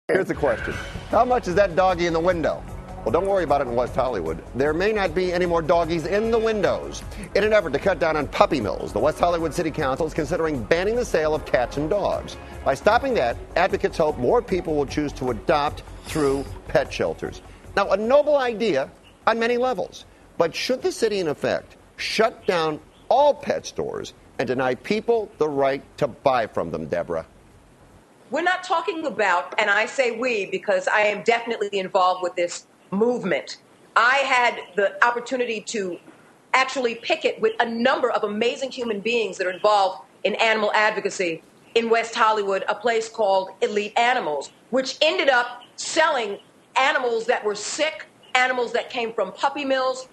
Here's the question. How much is that doggy in the window? Well, don't worry about it in West Hollywood. There may not be any more doggies in the windows. In an effort to cut down on puppy mills, the West Hollywood City Council is considering banning the sale of cats and dogs. By stopping that, advocates hope more people will choose to adopt through pet shelters. Now, a noble idea on many levels. But should the city, in effect, shut down all pet stores and deny people the right to buy from them, Deborah? We're not talking about, and I say we because I am definitely involved with this movement. I had the opportunity to actually picket with a number of amazing human beings that are involved in animal advocacy in West Hollywood, a place called Elite Animals, which ended up selling animals that were sick, animals that came from puppy mills,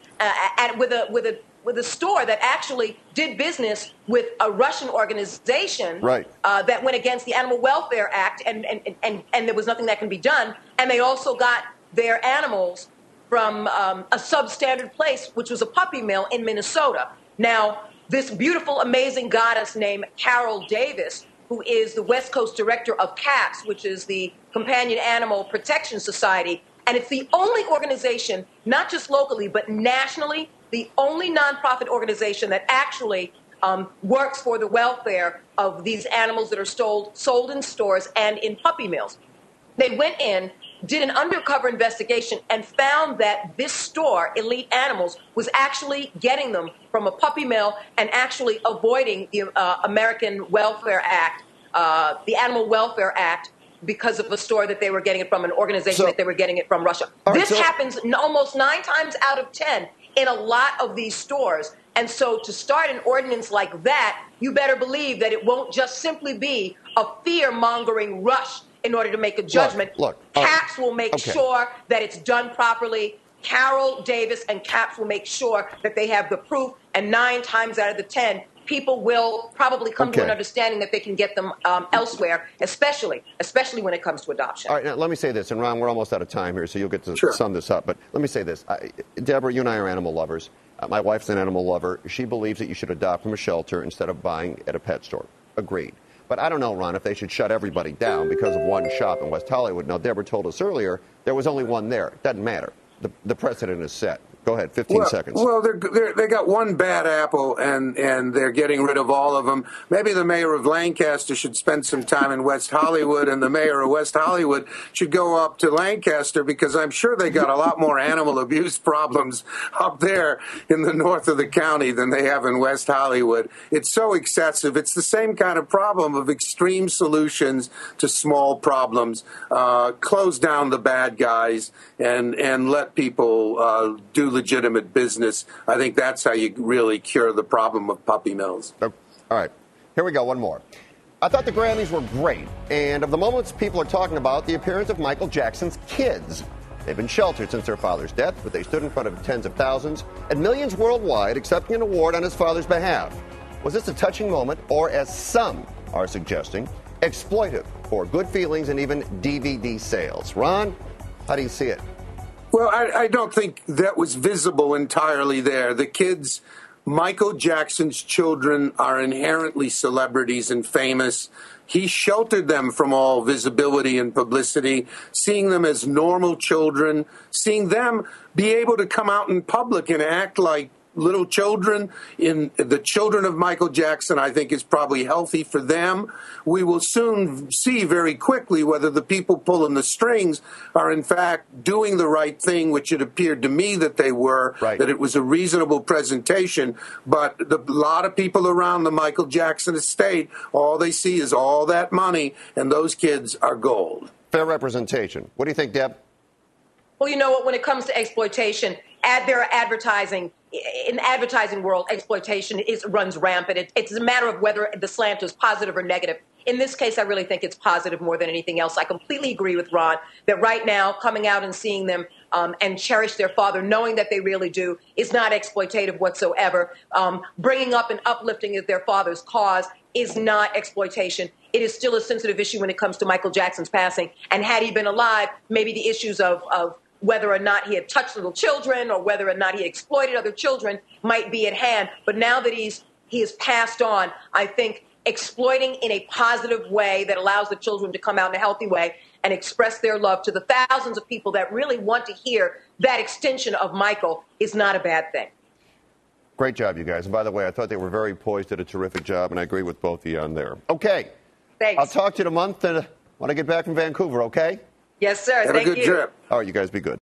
and with a store that actually did business with a Russian organization that went against the Animal Welfare Act, and there was nothing that can be done. And they also got their animals from a substandard place, which was a puppy mill in Minnesota. Now, this beautiful, amazing goddess named Carol Davis, who is the West Coast director of CAPS, which is the Companion Animal Protection Society, and it's the only organization, not just locally, but nationally, the only nonprofit organization that actually works for the welfare of these animals that are sold in stores and in puppy mills. They went in, did an undercover investigation, and found that this store, Elite Animals, was actually getting them from a puppy mill and actually avoiding the American Welfare Act, the Animal Welfare Act, because of a store that they were getting it from, an organization that they were getting it from Russia. This happens almost 9 times out of 10 in a lot of these stores. And so to start an ordinance like that, you better believe that it won't just simply be a fear-mongering rush in order to make a judgment. CAPS will make sure that it's done properly. Carol Davis and CAPS will make sure that they have the proof. And 9 times out of the 10, people will probably come to an understanding that they can get them elsewhere, especially when it comes to adoption. All right, now let me say this, and Ron, we're almost out of time here, so you'll get to sum this up. But let me say this. Deborah, you and I are animal lovers. My wife's an animal lover. She believes that you should adopt from a shelter instead of buying at a pet store. Agreed. But I don't know, Ron, if they should shut everybody down because of one shop in West Hollywood. Now, Deborah told us earlier there was only one there. It doesn't matter. The precedent is set. Go ahead, 15 seconds. Well, they got one bad apple, and they're getting rid of all of them. Maybe the mayor of Lancaster should spend some time in West Hollywood, and the mayor of West Hollywood should go up to Lancaster, because I'm sure they got a lot more animal abuse problems up there in the north of the county than they have in West Hollywood. It's so excessive. It's the same kind of problem of extreme solutions to small problems. Close down the bad guys and let people do legitimate business. I think that's how you really cure the problem of puppy mills. All right. Here we go. One more. I thought the Grammys were great. And of the moments people are talking about, the appearance of Michael Jackson's kids. They've been sheltered since their father's death, but they stood in front of tens of thousands and millions worldwide accepting an award on his father's behalf. Was this a touching moment, or, as some are suggesting, exploitive for good feelings and even DVD sales? Ron, how do you see it? Well, I don't think that was visible entirely there. The kids, Michael Jackson's children, are inherently celebrities and famous. He sheltered them from all visibility and publicity, seeing them as normal children, seeing them be able to come out in public and act like little children. In the children of Michael Jackson, I think is probably healthy for them. We will soon see very quickly whether the people pulling the strings are in fact doing the right thing, which it appeared to me that they were, that it was a reasonable presentation. But a lot of people around the Michael Jackson estate, all they see is all that money, and those kids are gold. Fair representation. What do you think, Deb? Well, you know what, when it comes to exploitation, there are advertising. In the advertising world, exploitation runs rampant. It's a matter of whether the slant is positive or negative. In this case, I really think it's positive more than anything else. I completely agree with Ron that right now, coming out and seeing them and cherish their father, knowing that they really do, is not exploitative whatsoever. Bringing up and uplifting their father's cause is not exploitation. It is still a sensitive issue when it comes to Michael Jackson's passing. And had he been alive, maybe the issues of whether or not he had touched little children or whether or not he exploited other children might be at hand. But now that he has passed on, I think exploiting in a positive way that allows the children to come out in a healthy way and express their love to the thousands of people that really want to hear that extension of Michael is not a bad thing. Great job, you guys. And by the way, I thought they were very poised, did a terrific job, and I agree with both of you on there. Okay. Thanks. I'll talk to you in a month when I get back from Vancouver, okay? Yes, sir. Have Thank a good you. trip. All right, you guys be good.